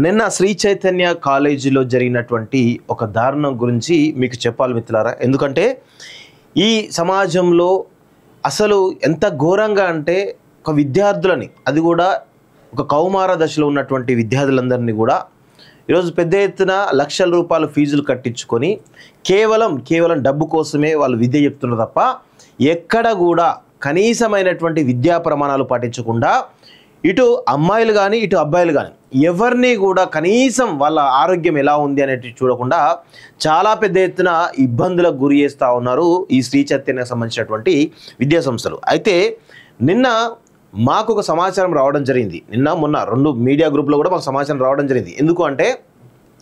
నిన్న శ్రీ చైతన్య కాలేజీలో జరిగినటువంటి ఒక దారుణం గురించి మీకు చెప్పాలి మిత్రులారా. ఎందుకంటే ఈ సమాజంలో అసలు ఎంత ఘోరంగా అంటే ఒక విద్యార్థులని, అది కూడా ఒక కౌమార దశలో ఉన్నటువంటి విద్యార్థులందరినీ కూడా ఈరోజు పెద్ద ఎత్తున లక్షల రూపాయల ఫీజులు కట్టించుకొని కేవలం డబ్బు కోసమే వాళ్ళు విద్య చెప్తున్నారు తప్ప ఎక్కడ కూడా కనీసమైనటువంటి విద్యా ప్రమాణాలు పాటించకుండా ఇటు అమ్మాయిలు కానీ ఇటు అబ్బాయిలు కానీ ఎవరిని కూడా కనీసం వాళ్ళ ఆరోగ్యం ఎలా ఉంది అనేది చూడకుండా చాలా పెద్ద ఎత్తున ఇబ్బందులకు గురి చేస్తూ ఉన్నారు ఈ శ్రీ చైతన్యకు సంబంధించినటువంటి విద్యా సంస్థలు. అయితే నిన్న మాకు ఒక సమాచారం రావడం జరిగింది. మొన్న 2 మీడియా గ్రూప్లో కూడా మాకు సమాచారం రావడం జరిగింది. ఎందుకు అంటే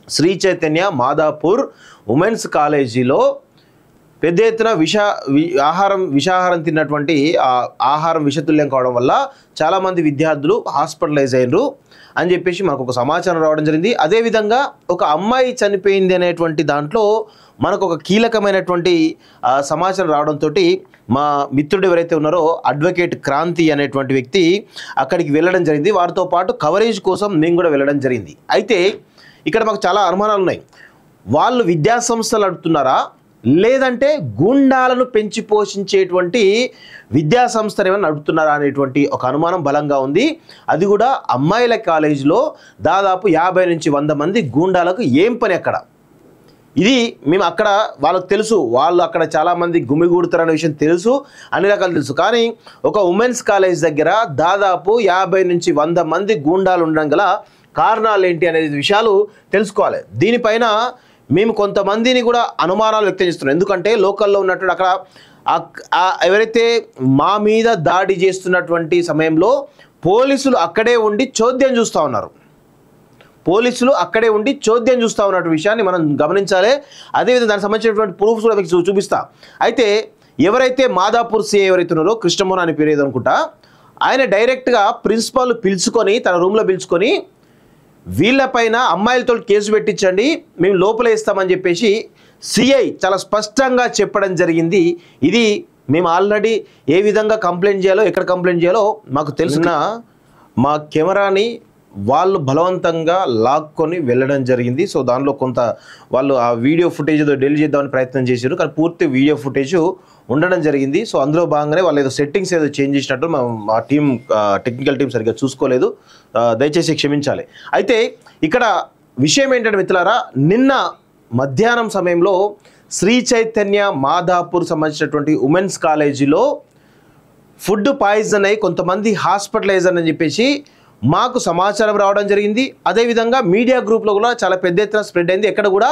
శ్రీ చైతన్య మాదాపూర్ ఉమెన్స్ కాలేజీలో పెద్ద ఎత్తున విషాహారం తిన్నటువంటి ఆహారం విషతుల్యం కావడం వల్ల చాలామంది విద్యార్థులు హాస్పిటలైజ్ అయ్యారు అని చెప్పేసి మాకు ఒక సమాచారం రావడం జరిగింది. అదేవిధంగా ఒక అమ్మాయి చనిపోయింది అనేటువంటి దాంట్లో మనకు ఒక కీలకమైనటువంటి సమాచారం రావడంతో మా మిత్రుడు ఎవరైతే ఉన్నారో అడ్వకేట్ క్రాంతి అనేటువంటి వ్యక్తి అక్కడికి వెళ్ళడం జరిగింది. వారితో పాటు కవరేజ్ కోసం మేము కూడా వెళ్ళడం జరిగింది. అయితే ఇక్కడ మాకు చాలా అనుమానాలు ఉన్నాయి. వాళ్ళు విద్యా సంస్థలు నడుపుతున్నారా లేదంటే గూండాలను పెంచి పోషించేటువంటి విద్యా సంస్థలు ఏమైనా నడుపుతున్నారా అనేటువంటి ఒక అనుమానం బలంగా ఉంది. అది కూడా అమ్మాయిల కాలేజీలో దాదాపు 50 నుంచి 100 మంది గూండాలకు ఏం పని అక్కడ? ఇది మేము అక్కడ వాళ్ళకు తెలుసు, వాళ్ళు అక్కడ చాలామంది గుమిగూడుతారనే విషయం తెలుసు, అన్ని రకాలు తెలుసు. కానీ ఒక ఉమెన్స్ కాలేజ్ దగ్గర దాదాపు 50 నుంచి 100 మంది గూండాలు ఉండడం గల కారణాలు ఏంటి అనే విషయాలు తెలుసుకోవాలి. దీనిపైన మేము కొంతమందిని కూడా అనుమానాలు వ్యక్తం చేస్తున్నాం. ఎందుకంటే లోకల్లో ఉన్నటువంటి అక్కడ ఎవరైతే మా మీద దాడి చేస్తున్నటువంటి సమయంలో పోలీసులు అక్కడే ఉండి చోద్యం చూస్తూ ఉన్నారు. ఉన్నటువంటి విషయాన్ని మనం గమనించాలి. అదేవిధంగా దానికి సంబంధించినటువంటి ప్రూఫ్స్ కూడా మీకు చూపిస్తా. అయితే ఎవరైతే మాదాపూర్ సిఐ ఎవరైతే ఉన్నారో కృష్ణమోహన్ అని పేరు ఏదనుకుంటా, ఆయన డైరెక్ట్గా ప్రిన్సిపాల్ పిలుచుకొని తన రూమ్లో పిలుచుకొని వీళ్ళపైన అమ్మాయిలతో కేసు పెట్టించండి, మేము లోపల ఇస్తామని చెప్పేసి సిఐ చాలా స్పష్టంగా చెప్పడం జరిగింది. ఇది మేము ఆల్రెడీ ఏ విధంగా కంప్లైంట్ చేయాలో, ఎక్కడ కంప్లైంట్ చేయాలో మాకు తెలిసిన మా కెమెరాని వాళ్ళు బలవంతంగా లాక్కొని వెళ్ళడం జరిగింది. సో దానిలో కొంత వాళ్ళు ఆ వీడియో ఫుటేజ్ ఏదో డెలీట్ చేద్దామని ప్రయత్నం చేశారు, కానీ పూర్తి వీడియో ఫుటేజ్ ఉండడం జరిగింది. సో అందులో భాగంగానే వాళ్ళు ఏదో సెట్టింగ్స్ ఏదో చేంజ్ చేసినట్టు మా టీం టెక్నికల్ టీం సరిగ్గా చూసుకోలేదు, దయచేసి క్షమించాలి. అయితే ఇక్కడ విషయం ఏంటంటే మిత్రులారా, నిన్న మధ్యాహ్నం సమయంలో శ్రీ చైతన్య మాదాపూర్ సంబంధించినటువంటి ఉమెన్స్ కాలేజీలో ఫుడ్ పాయిజన్ అయ్యి కొంతమంది హాస్పిటలైజ్ అని చెప్పేసి మాకు సమాచారం రావడం జరిగింది. అదేవిధంగా మీడియా గ్రూప్లో కూడా చాలా పెద్ద ఎత్తున స్ప్రెడ్ అయింది. ఎక్కడ కూడా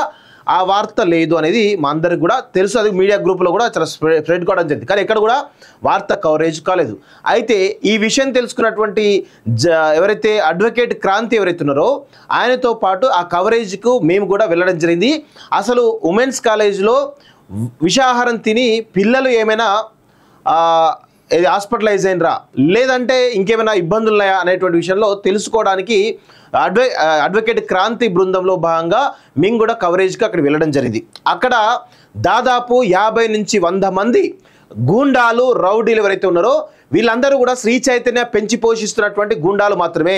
ఆ వార్త లేదు అనేది మా అందరికి కూడా తెలుసు. అది మీడియా గ్రూప్లో కూడా చాలా స్ప్రెడ్ కావడం జరిగింది, కానీ ఎక్కడ కూడా వార్త కవరేజ్ కాలేదు. అయితే ఈ విషయం తెలుసుకున్నటువంటి ఎవరైతే అడ్వకేట్ క్రాంతి ఎవరైతే ఉన్నారో ఆయనతో పాటు ఆ కవరేజ్కు మేము కూడా వెళ్ళడం జరిగింది. అసలు ఉమెన్స్ కాలేజీలో విషాహారం తిని పిల్లలు ఏమైనా హాస్పిటలైజ్ అయినరా లేదంటే ఇంకేమైనా ఇబ్బందులు ఉన్నాయా అనేటువంటి విషయంలో తెలుసుకోవడానికి అడ్వకేట్ క్రాంతి బృందంలో భాగంగా మేము కూడా కవరేజ్కి అక్కడ వెళ్ళడం జరిగింది. అక్కడ దాదాపు 50 నుంచి 100 మంది గూండాలు, రౌడీలు ఎవరైతే ఉన్నారో వీళ్ళందరూ కూడా శ్రీ చైతన్య పెంచి పోషిస్తున్నటువంటి గూండాలు మాత్రమే.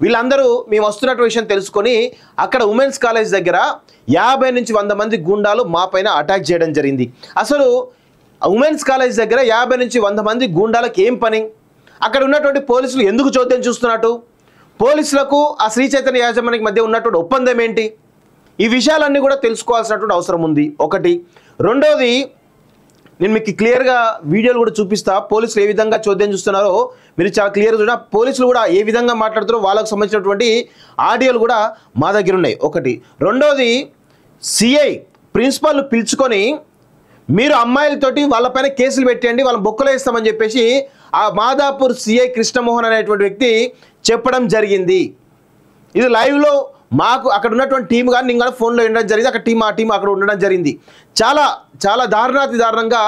వీళ్ళందరూ మేము వస్తున్నటువంటి విషయం తెలుసుకొని అక్కడ ఉమెన్స్ కాలేజ్ దగ్గర 50 నుంచి 100 మంది గూండాలు మా పైన అటాక్ చేయడం జరిగింది. అసలు ఉమెన్స్ కాలేజ్ దగ్గర 50 నుంచి 100 మంది గూండాలకు ఏం పని? అక్కడ ఉన్నటువంటి పోలీసులు ఎందుకు చోద్యం చూస్తున్నట్టు? పోలీసులకు ఆ శ్రీ చైతన్య యాజమాన్యానికి మధ్య ఉన్నటువంటి ఒప్పందం ఏంటి? ఈ విషయాలన్నీ కూడా తెలుసుకోవాల్సినటువంటి అవసరం ఉంది. ఒకటి. రెండోది, నేను మీకు క్లియర్గా వీడియోలు కూడా చూపిస్తా. పోలీసులు ఏ విధంగా చోద్యం చూస్తున్నారో మీరు చాలా క్లియర్గా చూడ. పోలీసులు కూడా ఏ విధంగా మాట్లాడుతారో వాళ్ళకు సంబంధించినటువంటి ఆడియోలు కూడా మా దగ్గర ఉన్నాయి. ఒకటి. రెండోది, సిఐ ప్రిన్సిపాల్ పిలుచుకొని మీరు అమ్మాయిలతోటి వాళ్ళపైన కేసులు పెట్టండి, వాళ్ళని బొక్కలో ఇస్తామని చెప్పేసి ఆ మాదాపూర్ సిఐ కృష్ణమోహన్ అనేటువంటి వ్యక్తి చెప్పడం జరిగింది. ఇది లైవ్లో మాకు అక్కడ ఉన్నటువంటి టీం కానీ నేను కూడా ఫోన్లో ఉండడం జరిగింది. అక్కడ ఆ టీం అక్కడ ఉండడం జరిగింది. చాలా చాలా దారుణంగా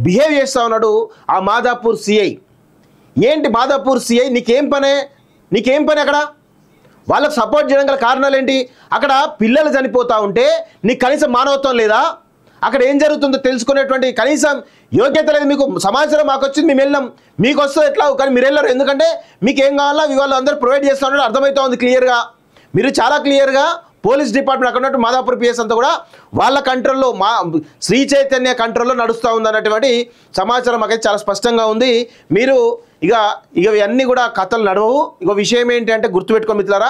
బిహేవ్ చేస్తూ ఉన్నాడు ఆ మాదాపూర్ సిఐ. ఏంటి మాదాపూర్ సిఐ, నీకేం పని అక్కడ? వాళ్ళకు సపోర్ట్ చేయడం గల కారణాలు ఏంటి? అక్కడ పిల్లలు చనిపోతూ ఉంటే నీకు కనీసం మానవత్వం లేదా? అక్కడ ఏం జరుగుతుందో తెలుసుకునేటువంటి కనీసం యోగ్యత లేదు మీకు. సమాచారం మాకు వచ్చింది, మేము వెళ్ళాం, మీకు వస్తుంది ఎట్లా, కానీ మీరు వెళ్ళరు. ఎందుకంటే మీకు ఏం కావాలో వాళ్ళు అందరూ ప్రొవైడ్ చేస్తూ ఉన్నారో అర్థమవుతా ఉంది క్లియర్గా. మీరు చాలా క్లియర్గా పోలీస్ డిపార్ట్మెంట్ అక్కడ ఉన్నట్టు మాదాపూర్ పిఎస్ అంతా కూడా వాళ్ళ కంట్రోల్లో, మా శ్రీ చైతన్య కంట్రోల్లో నడుస్తూ ఉంది అన్నటువంటి సమాచారం మాకైతే చాలా స్పష్టంగా ఉంది. మీరు ఇక ఇవన్నీ కూడా కథలు నడవవు. ఇక విషయం ఏంటి అంటే గుర్తుపెట్టుకో మిత్రులారా,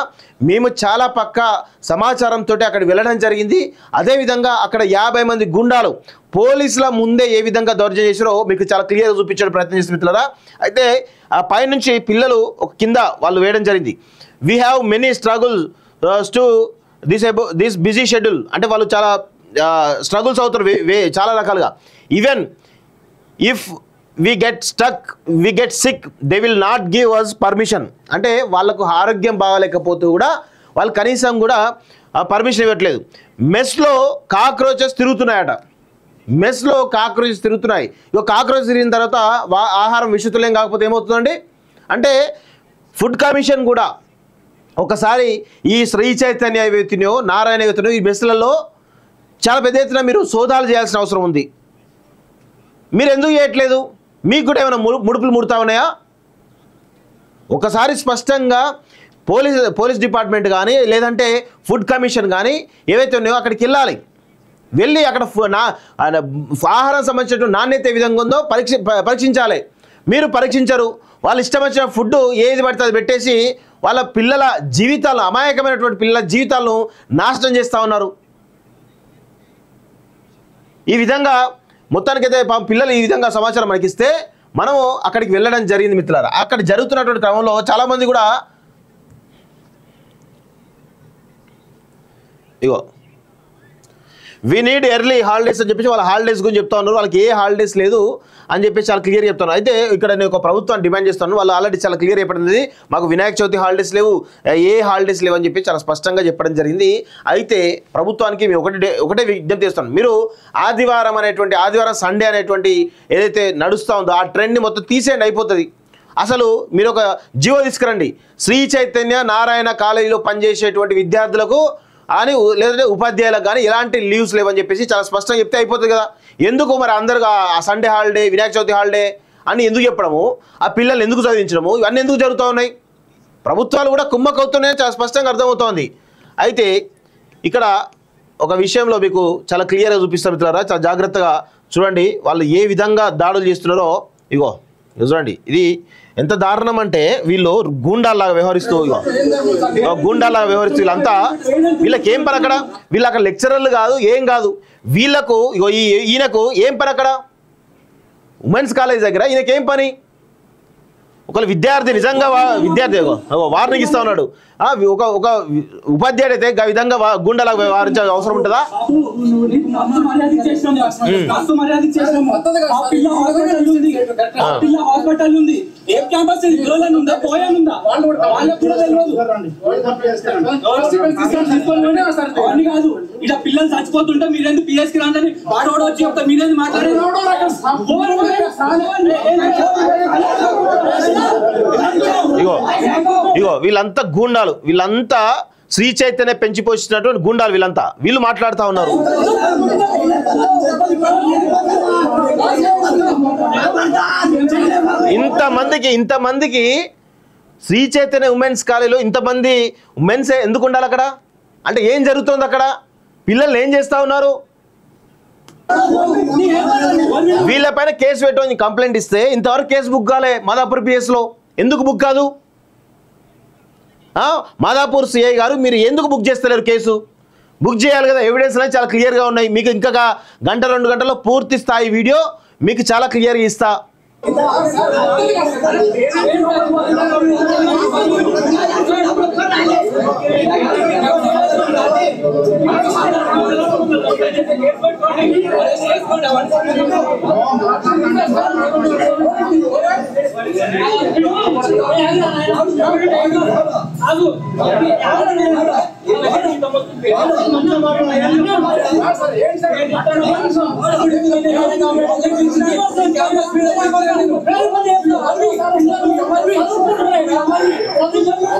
మేము చాలా పక్కా సమాచారంతో అక్కడ వెళ్ళడం జరిగింది. అదేవిధంగా అక్కడ 50 మంది గుండాలు పోలీసుల ముందే ఏ విధంగా దౌర్జన్యం చేసారో మీకు చాలా క్లియర్గా చూపించడం ప్రయత్నం చేసిన మిత్రులారా. అయితే ఆ పైనుంచి పిల్లలు ఒక కింద వాళ్ళు వేయడం జరిగింది. We have many struggles to this busy schedule. అంటే వాళ్ళు చాలా స్ట్రగుల్స్ అవుతారు చాలా రకాలుగా. Even if we get sick they will not give us permission. అంటే వాళ్ళకు ఆరోగ్యం బాగాలేకపోతే కూడా వాళ్ళు కనీసం కూడా పర్మిషన్ ఇవ్వట్లేదు. మెస్లో కాక్రోచెస్ తిరుగుతున్నాయట, మెస్లో కాక్రోచెస్ తిరుగుతున్నాయి. ఇక కాక్రోచెస్ తిరిగిన తర్వాత ఆహారం విషతులేం కాకపోతే ఏమవుతుందండి అంటే ఫుడ్ కమిషన్ కూడా ఒకసారి ఈ శ్రీ చైతన్య ఏవైతున్నాయో నారాయణ ఏవైతున్నాయో ఈ మెస్లలో చాలా పెద్ద ఎత్తున మీరు సోదాలు చేయాల్సిన అవసరం ఉంది. మీరు ఎందుకు చేయట్లేదు? మీకు కూడా ఏమైనా ముడుపులు ముడుతా ఉన్నాయా? ఒకసారి స్పష్టంగా పోలీస్ డిపార్ట్మెంట్ కానీ లేదంటే ఫుడ్ కమిషన్ కానీ ఏవైతే ఉన్నాయో అక్కడికి వెళ్ళి అక్కడ ఆహారం సంబంధించిన నాణ్యత ఏ విధంగా ఉందో పరీక్షించాలి. మీరు పరీక్షించరు. వాళ్ళు ఇష్టం వచ్చిన ఫుడ్ ఏది పడితే అది పెట్టేసి వాళ్ళ పిల్లల జీవితాలను, అమాయకమైనటువంటి పిల్లల జీవితాలను నాశనం చేస్తూ ఉన్నారు. ఈ విధంగా మొత్తానికైతే పిల్లలు ఈ విధంగా సమాచారం మనకిస్తే మనము అక్కడికి వెళ్ళడం జరిగింది మిత్రులారా. అక్కడ జరుగుతున్నటువంటి క్రమంలో చాలామంది కూడా ఇగో వీ నీడ్ ఎర్లీ హాలిడేస్ అని చెప్పేసి వాళ్ళ హాలిడేస్ గురించి చెప్తా ఉన్నారు. వాళ్ళకి ఏ హాలిడేస్ లేదు అని చెప్పేసి చాలా క్లియర్ చెప్తాను. అయితే ఇక్కడ నేను ఒక ప్రభుత్వాన్ని డిమాండ్ చేస్తాను. వాళ్ళు ఆల్రెడీ చాలా క్లియర్ చెప్పడం, మాకు వినాయక చవితి హాలిడేస్ లేవు, ఏ హాలిడేస్ లేవు అని చెప్పి చాలా స్పష్టంగా చెప్పడం జరిగింది. అయితే ప్రభుత్వానికి మేము ఒకటే విజ్ఞప్తి చేస్తాను, మీరు ఆదివారం సండే అనేటువంటి ఏదైతే నడుస్తూ ఉందో ఆ ట్రెండ్ని మొత్తం తీసేయండి, అయిపోతుంది. అసలు మీరు ఒక జీవో తీసుకురండి, శ్రీ చైతన్య నారాయణ కాలేజీలో పనిచేసేటువంటి విద్యార్థులకు అని లేదంటే ఉపాధ్యాయులకు కానీ ఎలాంటి లీవ్స్ లేవని చెప్పేసి చాలా స్పష్టంగా చెప్తే అయిపోతుంది కదా. ఎందుకు మరి అందరు ఆ Sunday holiday, Vinayaka Chavithi holiday అని ఎందుకు చెప్పడము, ఆ పిల్లల్ని ఎందుకు చదివించడము, ఇవన్నీ ఎందుకు జరుగుతూ ఉన్నాయి? ప్రభుత్వాలు కూడా కుమ్మకవుతున్నాయని చాలా స్పష్టంగా అర్థమవుతోంది. అయితే ఇక్కడ ఒక విషయంలో మీకు చాలా క్లియర్గా చూపిస్తారు మిత్రులారా, చాలా జాగ్రత్తగా చూడండి వాళ్ళు ఏ విధంగా దాడులు చేస్తున్నారో. ఇగో చూడండి, ఇది ఎంత దారుణం అంటే వీళ్ళు గూండాల్లాగా వ్యవహరిస్తూ వీళ్ళంతా వీళ్ళకి ఏం పని అక్కడ? వీళ్ళు అక్కడ లెక్చరర్లు కాదు, ఏం కాదు. వీళ్ళకు ఈయనకు ఏం పని అక్కడ? ఉమెన్స్ కాలేజ్ దగ్గర ఈయనకేం పని? ఒకళ్ళు విద్యార్థి నిజంగా విద్యార్థి వార్నింగ్ ఇస్తా ఉన్నాడు, ఒక ఉపాధ్యాయుడు అయితే ఆ విధంగా గుండెలాగా వ్యవహరించే అవసరం ఉంటుందా? ఇలా పిల్లలు చచ్చిపోతుంటే మీరేంది పిఎస్కి రాండి వాడు వచ్చి చెప్తా, మీరేంది మాట్లాడేది? ఇగో వీళ్ళంతా గూండాలు, వీళ్ళంతా శ్రీ చైతన్య పెంచి పోషించినటువంటి గూండాలు, వీళ్ళు మాట్లాడుతూ ఉన్నారు. ఇంతమందికి శ్రీ చైతన్య ఉమెన్స్ కాలేజీలో ఇంతమంది ఉమెన్స్ ఎందుకు ఉండాలి అక్కడ? అంటే ఏం జరుగుతుంది అక్కడ? పిల్లల్ని ఏం చేస్తూ ఉన్నారు? వీళ్ళపైన కేసు పెట్టని కంప్లైంట్ ఇస్తే ఇంతవరకు కేసు బుక్ కాలే మాదాపూర్ పిఎస్లో. ఎందుకు బుక్ కాదు? మాదాపూర్ సిఐ గారు మీరు ఎందుకు బుక్ చేస్తలేరు? కేసు బుక్ చేయాలి కదా, ఎవిడెన్స్ అనేది చాలా క్లియర్గా ఉన్నాయి. మీకు ఇంకా గంట 2 గంటల్లో పూర్తి స్థాయి వీడియో మీకు చాలా క్లియర్గా ఇస్తా.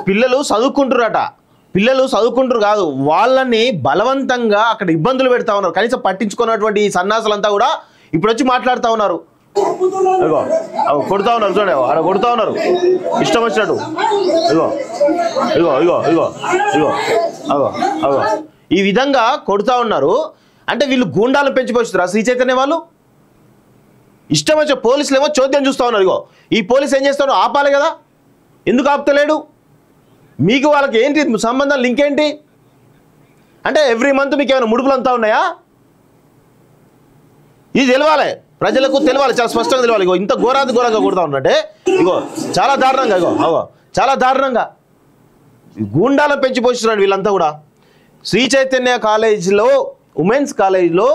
పిల్లలు చదువుకుంటున్నారట, పిల్లలు చదువుకుంటారు కాదు, వాళ్ళని బలవంతంగా అక్కడ ఇబ్బందులు పెడతా ఉన్నారు. కనీసం పట్టించుకున్నటువంటి ఈ సన్నాసులంతా కూడా ఇప్పుడు వచ్చి మాట్లాడుతూ ఉన్నారు. ఇగో కొడుతూ ఉన్నారు, చూడండి అక్కడ కొడుతూ ఉన్నారు ఇష్టం వచ్చినట్టు. ఇగో ఇగో ఇగో ఇగో ఇగో అగో అగో ఈ విధంగా కొడుతూ ఉన్నారు. అంటే వీళ్ళు గూండాలను పెంచిపోతున్నారు శ్రీ చైతన్య వాళ్ళు. ఇష్టం వచ్చే పోలీసులు ఏమో చోద్యం చూస్తూ ఉన్నారు. ఇగో ఈ పోలీసు ఏం చేస్తారో ఆపాలి కదా, ఎందుకు ఆపుతలేడు? మీకు వాళ్ళకి ఏంటి సంబంధం, లింక్ ఏంటి? అంటే ఎవ్రీ మంత్ మీకు ఏమైనా ముడుపులు అంతా ఉన్నాయా? ఇది తెలవాలి, ప్రజలకు తెలవాలి, చాలా స్పష్టంగా తెలవాలి. ఇగో ఇంత ఘోరంగా కొడతా ఉన్నట్టే, ఇగో చాలా దారుణంగా, ఇగో అగో చాలా దారుణంగా గూండాలను పెంచి పోషిస్తున్నాడు వీళ్ళంతా కూడా. శ్రీ చైతన్య కాలేజీలో, ఉమెన్స్ కాలేజీలో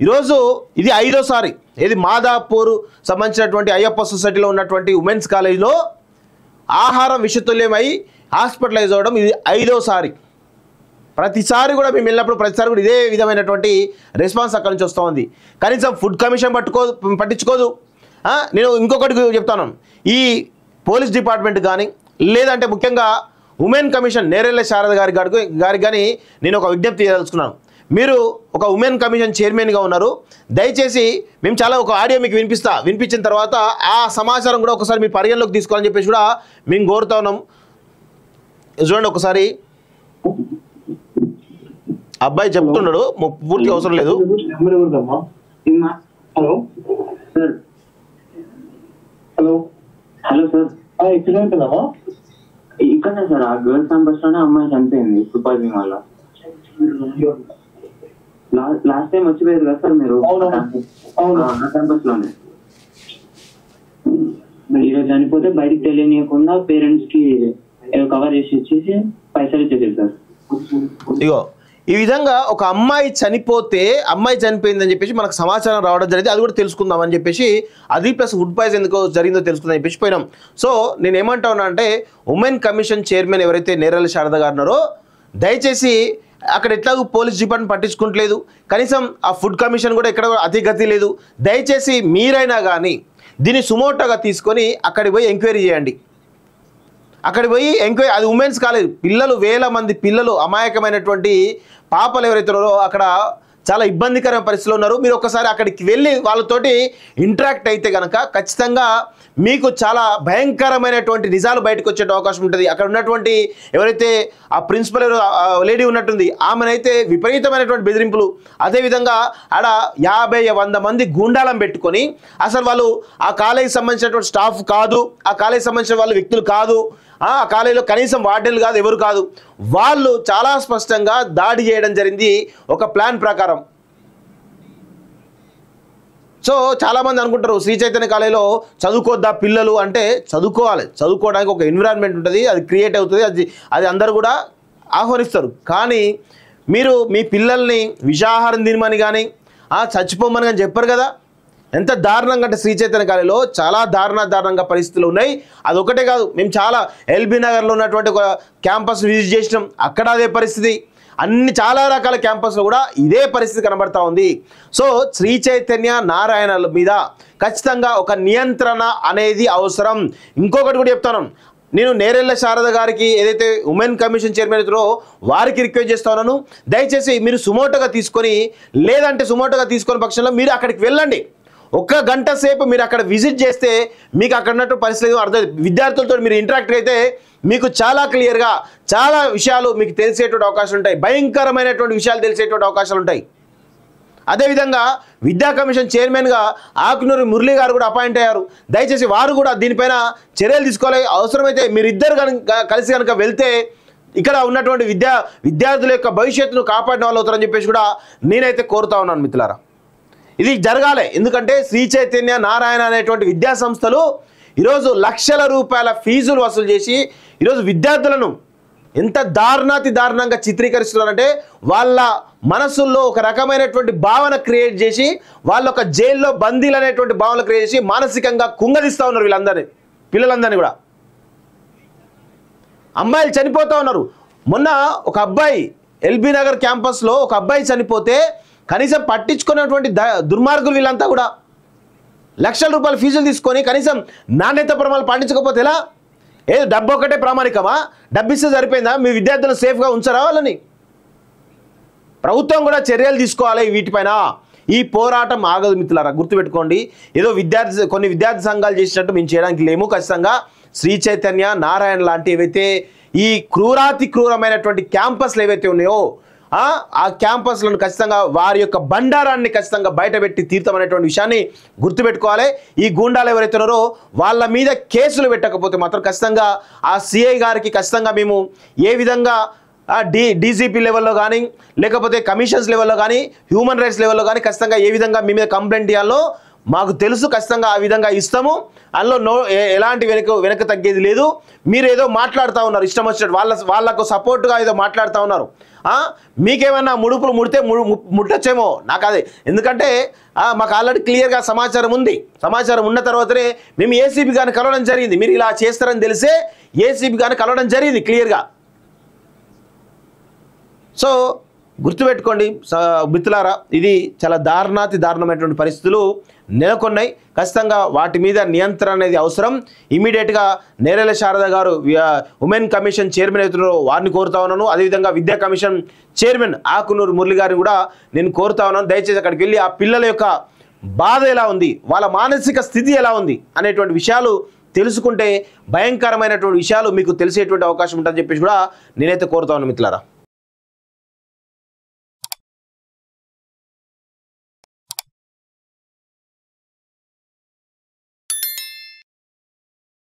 ఈరోజు ఇది 5వ సారి. ఇది మాదాపూర్ సంబంధించినటువంటి అయ్యప్ప సొసైటీలో ఉన్నటువంటి ఉమెన్స్ కాలేజీలో ఆహారం విషతుల్యమై హాస్పిటలైజ్ అవ్వడం ఇది 5వ సారి. ప్రతిసారి కూడా మేము వెళ్ళినప్పుడు ప్రతిసారి కూడా ఇదే విధమైనటువంటి రెస్పాన్స్ అక్కడి నుంచి వస్తూ ఉంది. కనీసం ఫుడ్ కమిషన్ పట్టించుకోదు. నేను ఇంకొకటి చెప్తాను, ఈ పోలీస్ డిపార్ట్మెంట్ కానీ లేదంటే ముఖ్యంగా ఉమెన్ కమిషన్ నేరెళ్ళ శారద గారికి కానీ నేను ఒక విజ్ఞప్తి చేయదలుచుకున్నాను. మీరు ఒక ఉమెన్ కమిషన్ చైర్మన్గా ఉన్నారు, దయచేసి మేము చాలా ఒక ఆడియో మీకు వినిపించిన తర్వాత ఆ సమాచారం కూడా ఒకసారి మీ పరిగణలోకి తీసుకోవాలని చెప్పేసి కూడా మేము కోరుతా ఉన్నాం. చూడండి ఒకసారి, అబ్బాయి చెప్తున్నాడు, పూర్తిగా అవసరం లేదు. Hello sir. Hello hello sir, ఇక్కడ ఉంటుందమ్మా? ఇక్కడనే సార్, ఆ గర్ల్స్ క్యాంపస్ లోనే అమ్మాయి చనిపోయింది ఫుడ్ పాయిజనింగ్ వల్ల. లాస్ట్ టైం వచ్చిపోయారు కదా సార్ మీరు, ఆ క్యాంపస్ లోనే. ఈరోజు చనిపోతే బయటికి తెలియనియకుండా పేరెంట్స్ కి కవర్ చేసి ఇచ్చేసి పైసలు ఇచ్చేసారు సార్. ఇగో ఈ విధంగా ఒక అమ్మాయి చనిపోయిందని చెప్పేసి మనకు సమాచారం రావడం జరిగింది. అది కూడా తెలుసుకుందామని చెప్పేసి, అది ప్లస్ ఫుడ్ పాయిజన్ ఎందుకో జరిగిందో తెలుసుకుందామని చెప్పేసి పోయినాం. సో నేను ఏమంటా ఉన్నా అంటే, ఉమెన్ కమిషన్ చైర్మన్ ఎవరైతే నేరెళ్ళ శారద గారు ఉన్నారో, దయచేసి అక్కడ ఎట్లాగూ పోలీస్ డిపార్ట్మెంట్ పట్టించుకోవట్లేదు, కనీసం ఆ ఫుడ్ కమిషన్ కూడా ఎక్కడ అతిగతి లేదు. దయచేసి మీరైనా కానీ దీన్ని సుమోటోగా తీసుకొని అక్కడికి పోయి ఎంక్వైరీ చేయండి. అది ఉమెన్స్ కాలేజ్, పిల్లలు, వేల మంది పిల్లలు, అమాయకమైనటువంటి పాపలు ఎవరైతే ఉన్నారో అక్కడ చాలా ఇబ్బందికరమైన పరిస్థితుల్లో ఉన్నారు. మీరు ఒకసారి అక్కడికి వెళ్ళి వాళ్ళతోటి ఇంటరాక్ట్ అయితే కనుక ఖచ్చితంగా మీకు చాలా భయంకరమైనటువంటి నిజాలు బయటకు వచ్చే అవకాశం ఉంటుంది. అక్కడ ఉన్నటువంటి ఎవరైతే ఆ ప్రిన్సిపల్ లేడీ ఉన్నట్టుంది, ఆమెనైతే విపరీతమైనటువంటి బెదిరింపులు, అదేవిధంగా ఆడ 50-100 మంది గూండాలను పెట్టుకొని, అసలు వాళ్ళు ఆ కాలేజీకి సంబంధించినటువంటి స్టాఫ్ కాదు, ఆ కాలేజీకి సంబంధించిన వాళ్ళు వ్యక్తులు కాదు, ఆ కాలేజీలో కనీసం వార్డెన్లు కాదు, ఎవరు కాదు, వాళ్ళు చాలా స్పష్టంగా దాడి చేయడం జరిగింది ఒక ప్లాన్ ప్రకారం. సో చాలామంది అనుకుంటారు శ్రీ చైతన్య కాలేజీలో చదువుకోద్దా పిల్లలు అంటే, చదువుకోవడానికి ఒక ఎన్విరాన్మెంట్ ఉంటుంది, అది క్రియేట్ అవుతుంది, అది అందరూ కూడా ఆహ్వానిస్తారు. కానీ మీరు మీ పిల్లల్ని విషాహారం తినమని కానీ చచ్చిపోమని కానీ చెప్పరు కదా. ఎంత దారుణంగా అంటే శ్రీ చైతన్య కాలేజీలో చాలా దారుణంగా పరిస్థితులు ఉన్నాయి. అదొకటే కాదు, మేము చాలా ఎల్బీ నగర్లో ఉన్నటువంటి ఒక క్యాంపస్ విజిట్ చేసినాం, అక్కడ అదే పరిస్థితి. చాలా రకాల క్యాంపస్లో కూడా ఇదే పరిస్థితి కనబడతా ఉంది. సో శ్రీ చైతన్య నారాయణల మీద ఖచ్చితంగా ఒక నియంత్రణ అనేది అవసరం. ఇంకొకటి కూడా చెప్తాను, నేను నేరెళ్ళ శారద గారికి ఏదైతే ఉమెన్ కమిషన్ చైర్మన్ అవుతారో వారికి రిక్వెస్ట్ చేస్తా ఉన్నాను, దయచేసి మీరు సుమోటోగా తీసుకొని, లేదంటే సుమోటోగా తీసుకునే పక్షంలో మీరు అక్కడికి వెళ్ళండి. 1 గంట సేపు మీరు అక్కడ విజిట్ చేస్తే మీకు అక్కడ ఉన్నట్టు పరిస్థితి అర్థం, విద్యార్థులతో మీరు ఇంటరాక్ట్ అయితే మీకు చాలా క్లియర్గా చాలా విషయాలు మీకు తెలిసేటువంటి అవకాశాలు ఉంటాయి, భయంకరమైనటువంటి విషయాలు తెలిసేటువంటి అవకాశాలు ఉంటాయి. అదేవిధంగా విద్యా కమిషన్ చైర్మన్గా ఆకునూరి మురళి గారు కూడా అపాయింట్ అయ్యారు. దయచేసి వారు కూడా దీనిపైన చర్యలు తీసుకోవాలి. అవసరమైతే మీరిద్దరు కలిసి కనుక వెళ్తే ఇక్కడ ఉన్నటువంటి విద్యార్థుల యొక్క భవిష్యత్తును కాపాడిన వాళ్ళు అవుతారని చెప్పేసి కూడా నేనైతే కోరుతా ఉన్నాను మిత్రులారా. ఇది జరగాలి, ఎందుకంటే శ్రీ చైతన్య నారాయణ అనేటువంటి విద్యా సంస్థలు ఈరోజు లక్షల రూపాయల ఫీజులు వసూలు చేసి ఈరోజు విద్యార్థులను ఎంత దారుణంగా చిత్రీకరిస్తున్నారంటే, వాళ్ళ మనసుల్లో ఒక రకమైనటువంటి భావన క్రియేట్ చేసి, వాళ్ళ ఒక జైల్లో బందీలు అనేటువంటి భావన క్రియేట్ చేసి మానసికంగా కుంగదీస్తూ ఉన్నారు వీళ్ళందరినీ, పిల్లలందరినీ కూడా. అమ్మాయిలు చనిపోతూ ఉన్నారు. మొన్న ఒక అబ్బాయి ఎల్బీ నగర్ క్యాంపస్లో ఒక అబ్బాయి చనిపోతే కనీసం పట్టించుకున్నటువంటి దుర్మార్గులు వీళ్ళంతా కూడా లక్షల రూపాయల ఫీజులు తీసుకొని కనీసం నాణ్యత ప్రమాణాలు పాటించకపోతే ఎలా? ఏదో డబ్బు ఒకటే ప్రామాణికమా? డబ్బు ఇస్తే సరిపోయిందా? మీ విద్యార్థులను సేఫ్గా ఉంచరా వాళ్ళని? ప్రభుత్వం కూడా చర్యలు తీసుకోవాలి వీటిపైన. ఈ పోరాటం ఆగదు మిత్రులారా, గుర్తుపెట్టుకోండి. ఏదో కొన్ని విద్యార్థి సంఘాలు చేసినట్టు మేము చేయడానికి లేము. ఖచ్చితంగా శ్రీ చైతన్య, నారాయణ లాంటి ఏవైతే ఈ క్రూరాతి క్రూరమైనటువంటి క్యాంపస్లు ఏవైతే ఉన్నాయో ఆ క్యాంపస్లను ఖచ్చితంగా వారి యొక్క బండారాన్ని ఖచ్చితంగా బయటపెట్టి తీర్థమనేటువంటి విషయాన్ని గుర్తుపెట్టుకోవాలి. ఈ గూండాలు ఎవరైతే ఉన్నారో వాళ్ళ మీద కేసులు పెట్టకపోతే మాత్రం ఖచ్చితంగా ఆ సిఐ గారికి ఖచ్చితంగా మేము ఏ విధంగా డీజీపీ లెవెల్లో కానీ లేకపోతే కమిషన్స్ లెవెల్లో కానీ హ్యూమన్ రైట్స్ లెవెల్లో కానీ ఖచ్చితంగా ఏ విధంగా మీ మీద కంప్లైంట్ ఇవ్వాలో మాకు తెలుసు. ఖచ్చితంగా ఆ విధంగా ఇస్తాము. అందులో ఎలాంటి వెనక తగ్గేది లేదు. మీరు ఏదో మాట్లాడుతూ ఉన్నారు ఇష్టం వచ్చినట్టు, వాళ్ళకు సపోర్ట్గా ఏదో మాట్లాడుతూ ఉన్నారు. మీకేమన్నా ముడుపులు ముడితే ముట్టచ్చేమో నాకు అదే. ఎందుకంటే మాకు ఆల్రెడీ క్లియర్గా సమాచారం ఉంది. సమాచారం ఉన్న తర్వాతనే మేము ఏసీబీ గారిని కలవడం జరిగింది. మీరు ఇలా చేస్తారని తెలిసే ఏసీబీ గారిని కలవడం జరిగింది క్లియర్గా. సో గుర్తుపెట్టుకోండి మిత్రులారా, ఇది చాలా దారుణమైనటువంటి పరిస్థితులు నెలకొన్నాయి. ఖచ్చితంగా వాటి మీద నియంత్రణ అనేది అవసరం. ఇమీడియట్గా నేరెల శారద గారు ఉమెన్ కమిషన్ చైర్మన్ అవుతున్నారో వారిని కోరుతా ఉన్నాను. అదేవిధంగా విద్యా కమిషన్ చైర్మన్ ఆకునూరు మురళి గారిని కూడా నేను కోరుతా ఉన్నాను. దయచేసి అక్కడికి వెళ్ళి ఆ పిల్లల యొక్క బాధ ఎలా ఉంది, వాళ్ళ మానసిక స్థితి ఎలా ఉంది అనేటువంటి విషయాలు తెలుసుకుంటే భయంకరమైనటువంటి విషయాలు మీకు తెలిసేటువంటి అవకాశం ఉంటుందని చెప్పేసి కూడా నేనైతే కోరుతా ఉన్నాను మిత్రులారా.